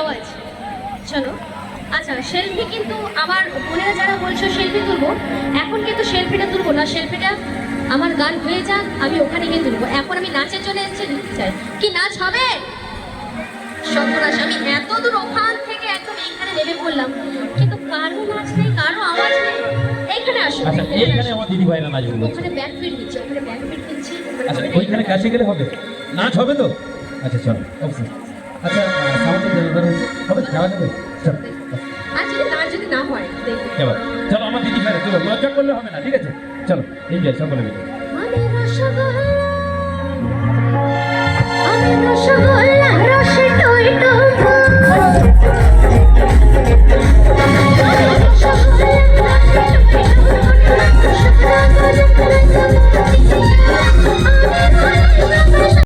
আওয়াজ। চলো আচ্ছা, সেলফি কিন্তু আমার বোনেরা যারা বলছো সেলফি তুলবো, এখন কিন্তু সেলফিটা তুলবো না, সেলফিটা আমার গান হয়ে যাক, আমি ওখানে গিয়ে তুলবো। এখন আমি নাচের জন্য এসেছি, দিতে চাই। কি নাচ হবে? সর্বনাশ, আমি এত দূর ওখান থেকে একদম এইখানে নেমে পড়লাম, কিন্তু কারো নাচ নেই, কারো আওয়াজ নেই। এইখানে আসো, আচ্ছা এইখানে আমার দিদি ভাইরা নাচ বলছে। ওখানে ব্যাকফিট দিচ্ছি, ওখানে ব্যাকফিট দিচ্ছি। আচ্ছা ওইখানে কাছে গেলে হবে, নাচ হবে তো? আচ্ছা চলো অবশ্যই। আচ্ছা সাউন্ডের দরকার হচ্ছে, হবে যাওয়া যাবে? চলো আর যদি নাচ যদি না হয় দেখো। চলো চলো আমার দিদি ভাইরা, চলো লজ্জা করলে হবে না, ঠিক আছে? চলো এনজয় সকলে মিলে। আমি রসগোল্লা